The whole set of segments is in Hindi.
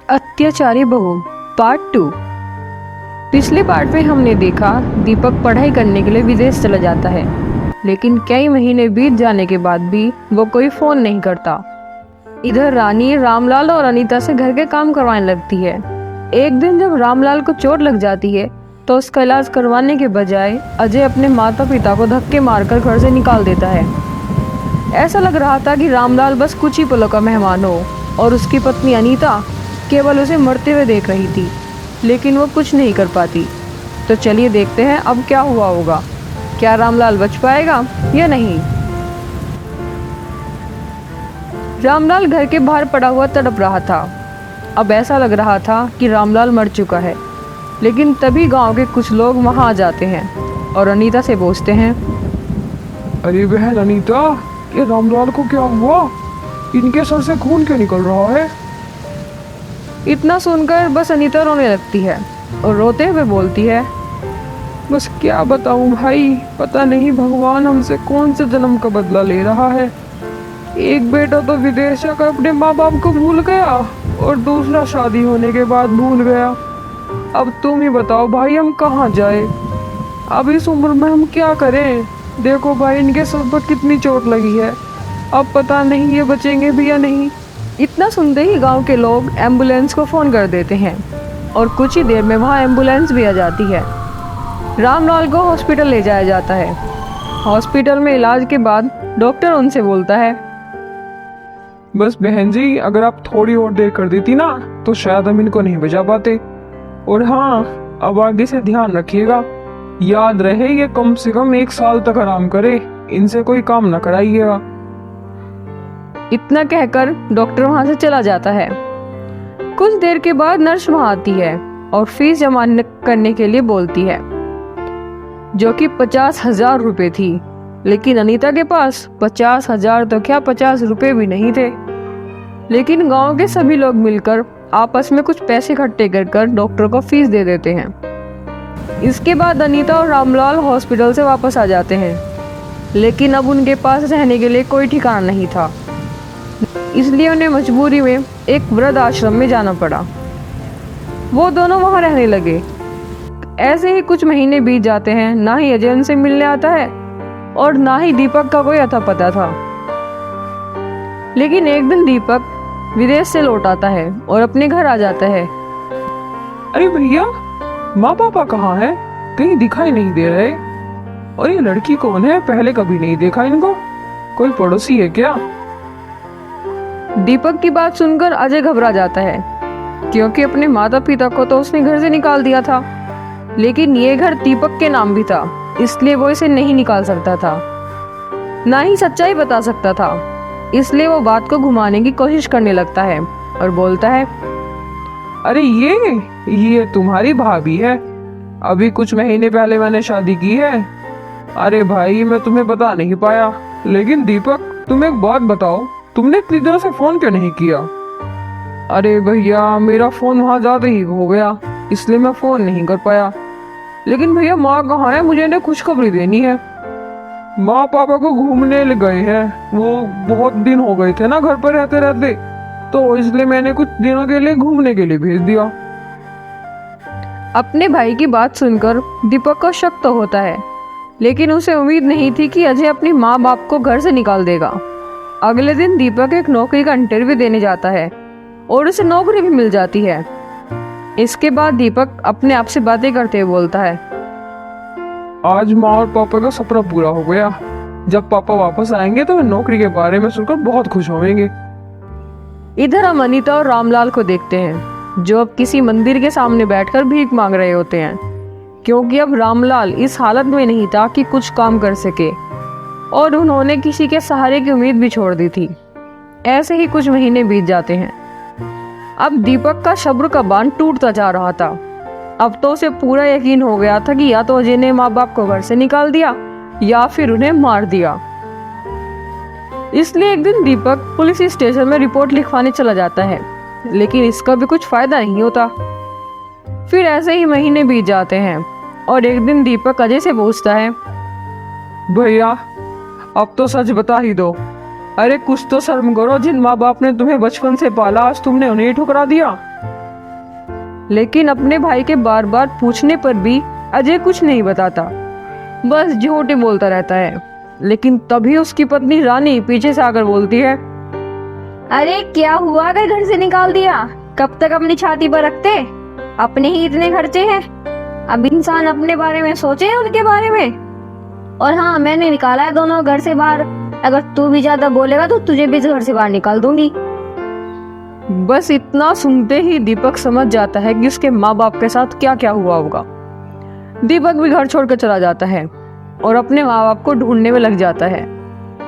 अत्याचारी बहू पार्ट 2। पिछले पार्ट में हमने देखा दीपक पढ़ाई करने के लिए विदेश चला जाता है, लेकिन कई महीने बीत जाने के बाद भी वो कोई फोन नहीं करता। इधर रानी रामलाल और अनीता से घर के काम करवाने लगती है। एक दिन जब रामलाल को चोट लग जाती है तो उसका इलाज करवाने के बजाय अजय अपने माता पिता को धक्के मारकर घर से निकाल देता है। ऐसा लग रहा था कि रामलाल बस कुछ ही पलों का मेहमान हो और उसकी पत्नी अनीता केवल उसे मरते हुए देख रही थी, लेकिन वो कुछ नहीं कर पाती। तो चलिए देखते हैं अब क्या हुआ होगा। क्या रामलाल बच पाएगा या नहीं। रामलाल घर के बाहर पड़ा हुआ तड़प रहा था। अब ऐसा लग रहा था कि रामलाल मर चुका है, लेकिन तभी गांव के कुछ लोग वहां आ जाते हैं और अनीता से पूछते हैं, अरे बहन अनीता, ये रामलाल को क्या हुआ? इनके सर से खून क्यों निकल रहा है? इतना सुनकर बस अनीता रोने लगती है और रोते हुए बोलती है, बस क्या बताऊं भाई, पता नहीं भगवान हमसे कौन से जन्म का बदला ले रहा है। एक बेटा तो विदेश जाकर अपने माँ बाप को भूल गया और दूसरा शादी होने के बाद भूल गया। अब तुम ही बताओ भाई, हम कहाँ जाए? अब इस उम्र में हम क्या करें? देखो भाई, इनके सर पर कितनी चोट लगी है। अब पता नहीं ये बचेंगे भी या नहीं। इतना सुनते ही गांव के लोग एम्बुलेंस को फ़ोन कर देते हैं और कुछ ही देर में वहां एम्बुलेंस भी आ जाती है। रामलाल को हॉस्पिटल ले जाया जाता है। हॉस्पिटल में इलाज के बाद डॉक्टर उनसे बोलता है, बस बहन जी, अगर आप थोड़ी और देर कर देती ना तो शायद हम इनको नहीं बचा पाते। और हाँ, अब आगे से ध्यान रखिएगा, याद रहे ये कम से कम 1 साल तक आराम करे, इनसे कोई काम ना कराइएगा। इतना कहकर डॉक्टर वहां से चला जाता है। कुछ देर के बाद नर्स वहां आती है और फीस जमा करने के लिए बोलती है, जो कि 50,000 रुपए थी। लेकिन अनीता के पास 50,000 तो क्या 50 रुपए भी नहीं थे। लेकिन गांव के सभी लोग मिलकर आपस में कुछ पैसे इकट्ठे कर डॉक्टर को फीस दे देते हैं। इसके बाद अनीता और रामलाल हॉस्पिटल से वापस आ जाते हैं, लेकिन अब उनके पास रहने के लिए कोई ठिकाना नहीं था, इसलिए उन्हें मजबूरी में एक वृद्ध आश्रम में जाना पड़ा। वो दोनों वहां रहने लगे। ऐसे ही कुछ महीने बीत जाते हैं। ना ही अजय उनसे मिलने आता है और ना ही दीपक का कोई अता पता था। लेकिन एक दिन दीपक विदेश से लौट आता है और अपने घर आ जाता है। अरे भैया, माँ पापा कहाँ है? कहीं दिखाई नहीं दे रहे। और ये लड़की कौन है? पहले कभी नहीं देखा इनको। कोई पड़ोसी है क्या? दीपक की बात सुनकर अजय घबरा जाता है, क्योंकि अपने माता पिता को तो उसने घर से निकाल दिया था, लेकिन ये घर दीपक के नाम भी था, इसलिए वो इसे नहीं निकाल सकता था, ना ही सच्चाई बता सकता था। इसलिए वो बात को घुमाने की कोशिश करने लगता है और बोलता है, अरे ये तुम्हारी भाभी है। अभी कुछ महीने पहले मैंने शादी की है। अरे भाई, मैं तुम्हें बता नहीं पाया। लेकिन दीपक, तुम एक बात बताओ, तुमने इतनी देर से फोन क्यों नहीं किया? अरे भैया, मेरा फोन वहां ज्यादा ही हो गया, इसलिए मैं फोन नहीं कर पाया। लेकिन भैया, माँ कहाँ है? मुझे इन्हें खुशखबरी देनी है। माँ पापा को घूमने ले गए हैं। वो बहुत दिन हो गए थे ना घर पर रहते रहते, तो इसलिए मैंने कुछ दिनों के लिए घूमने के लिए भेज दिया। अपने भाई की बात सुनकर दीपक को शक तो होता है, लेकिन उसे उम्मीद नहीं थी कि अजय अपनी माँ बाप को घर से निकाल देगा। अगले दिन दीपक एक नौकरी का इंटरव्यू देने जाता है और उसे नौकरी भी मिल जाती है। इसके बाद दीपक अपने आप से बातें करते हुए बोलता है, आज माँ और पापा का सपना पूरा हो गया। जब पापा वापस आएंगे तो मैं नौकरी के बारे में सुनकर बहुत खुश होंगे। इधर हम अनीता और रामलाल को देखते हैं, जो अब किसी मंदिर के सामने बैठकर भीख मांग रहे होते हैं, क्योंकि अब रामलाल इस हालत में नहीं था कि कुछ काम कर सके और उन्होंने किसी के सहारे की उम्मीद भी छोड़ दी थी। ऐसे ही कुछ महीने बीत जाते हैं। अब दीपक का सब्र का बांध टूटता जा रहा था। अब तो उसे पूरा यकीन हो गया था कि या तो अजय ने माँ बाप को घर से निकाल दिया या फिर उन्हें मार दिया। इसलिए एक दिन दीपक पुलिस स्टेशन में रिपोर्ट लिखवाने चला जाता है, लेकिन इसका भी कुछ फायदा नहीं होता। फिर ऐसे ही महीने बीत जाते हैं और एक दिन दीपक अजय से पूछता है, भैया, अब तो सच बता ही दो। अरे कुछ तो शर्म करो, जिन माँ बाप ने तुम्हें बचपन से पाला, आज तुमने उन्हें ठुकरा दिया। लेकिन अपने भाई के बार बार पूछने पर भी अजय कुछ नहीं बताता, बस झूठे बोलता रहता है। लेकिन तभी उसकी पत्नी रानी पीछे से आकर बोलती है, अरे क्या हुआ, अगर घर से निकाल दिया? कब तक अपनी छाती पर रखते? अपने ही इतने खर्चे हैं, अब इंसान अपने बारे में सोचे उनके बारे में। और हाँ, मैंने निकाला है दोनों घर से बाहर, अगर तू भी ज्यादा बोलेगा तो तुझे भी घर से बाहर निकाल दूंगी। बस इतना सुनते ही दीपक समझ जाता है कि उसके माँ बाप के साथ क्या क्या हुआ होगा। दीपक भी घर छोड़कर चला जाता है और अपने माँ बाप को ढूंढने में लग जाता है।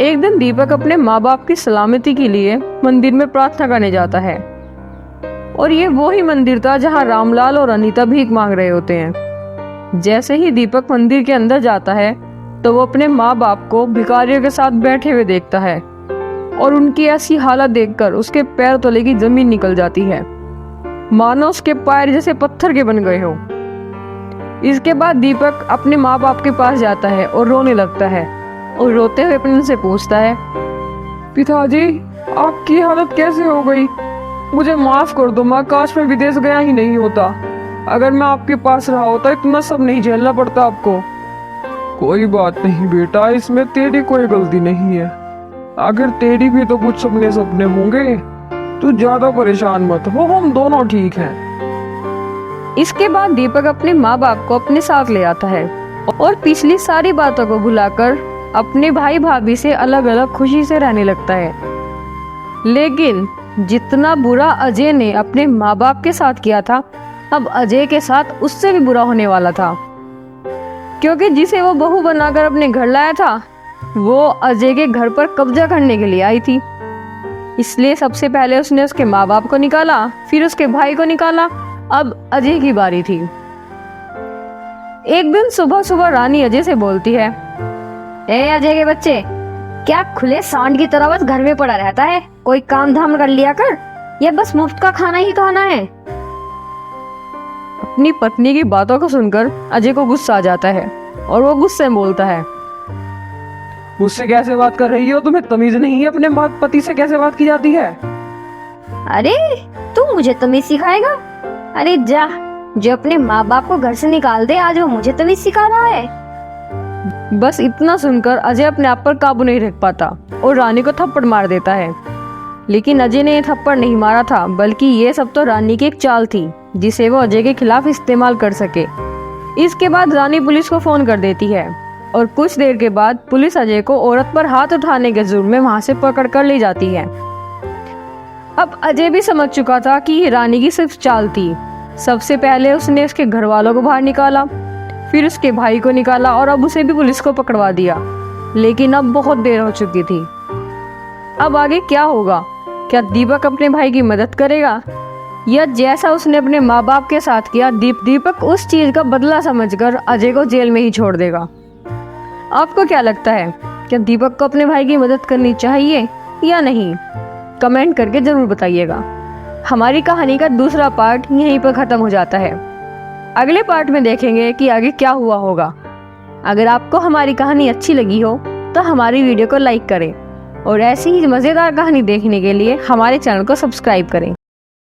एक दिन दीपक अपने माँ बाप की सलामती के लिए मंदिर में प्रार्थना करने जाता है, और ये वो ही मंदिर था जहाँ रामलाल और अनीता भीख मांग रहे होते हैं। जैसे ही दीपक मंदिर के अंदर जाता है तो वो अपने माँ बाप को भिखारियों के साथ बैठे हुए देखता है, और उनकी ऐसी हालत देखकर उसके पैर तले की जमीन निकल जाती है, मानो उसके पैर जैसे पत्थर के बन गए हो। इसके बाद दीपक अपने माँ बाप के पास जाता है और रोने लगता है, और रोते हुए अपने उनसे पूछता है, पिताजी, आपकी हालत कैसे हो गई? मुझे माफ कर दो, मैं काश में विदेश गया ही नहीं होता। अगर मैं आपके पास रहा होता इतना सब नहीं झेलना पड़ता आपको। कोई बात नहीं बेटा, इसमें तेरी कोई गलती नहीं है। अगर तेरी भी तो कुछ सपने सपने होंगे, तू ज्यादा परेशान मत हो, हम दोनों ठीक हैं। इसके बाद दीपक अपने माँ बाप को अपने साथ ले आता है और पिछली सारी बातों को भुलाकर अपने भाई भाभी से अलग अलग खुशी से रहने लगता है। लेकिन जितना बुरा अजय ने अपने माँ बाप के साथ किया था, अब अजय के साथ उससे भी बुरा होने वाला था, क्योंकि जिसे वो बहू बनाकर अपने घर लाया था वो अजय के घर पर कब्जा करने के लिए आई थी। इसलिए सबसे पहले उसने उसके माँ बाप को निकाला, फिर उसके भाई को निकाला, अब अजय की बारी थी। एक दिन सुबह सुबह रानी अजय से बोलती है, ए अजय के बच्चे, क्या खुले सांड की तरह बस घर में पड़ा रहता है? कोई काम धाम कर लिया कर, या बस मुफ्त का खाना ही खाना है? अपनी पत्नी की बातों को सुनकर अजय को गुस्सा आ जाता है और वो गुस्से में बोलता है, मुझसे कैसे बात कर रही हो? तुम्हें तमीज नहीं है? अपने पति से कैसे बात की जाती है? अरे तू मुझे तमीज सिखाएगा? अरे जा, जो अपने माँ बाप को घर से निकाल दे, आज वो मुझे तमीज सिखा रहा है। बस इतना सुनकर अजय अपने आप पर काबू नहीं रख पाता और रानी को थप्पड़ मार देता है। लेकिन अजय ने ये थप्पड़ नहीं मारा था, बल्कि ये सब तो रानी की एक चाल थी जिसे वो अजय के खिलाफ इस्तेमाल कर सके। इसके बाद रानी पुलिस को फोन कर देती है और कुछ देर के बाद पुलिस अजय को औरत पर हाथ उठाने के जुर्म में वहां से पकड़ कर ले जाती है। अब अजय भी समझ चुका था कि ये रानी की सिर्फ चाल थी। सबसे पहले उसने उसके घर वालों को बाहर निकाला, फिर उसके भाई को निकाला और अब उसे भी पुलिस को पकड़वा दिया। लेकिन अब बहुत देर हो चुकी थी। अब आगे क्या होगा? क्या दीपक अपने भाई की मदद करेगा, या जैसा उसने अपने माँ बाप के साथ किया दीपक उस चीज का बदला समझकर अजय को जेल में ही छोड़ देगा? आपको क्या लगता है, क्या दीपक को अपने भाई की मदद करनी चाहिए या नहीं? कमेंट करके जरूर बताइएगा। हमारी कहानी का दूसरा पार्ट यहीं पर खत्म हो जाता है। अगले पार्ट में देखेंगे कि आगे क्या हुआ होगा। अगर आपको हमारी कहानी अच्छी लगी हो तो हमारी वीडियो को लाइक करें और ऐसी ही मज़ेदार कहानी देखने के लिए हमारे चैनल को सब्सक्राइब करें।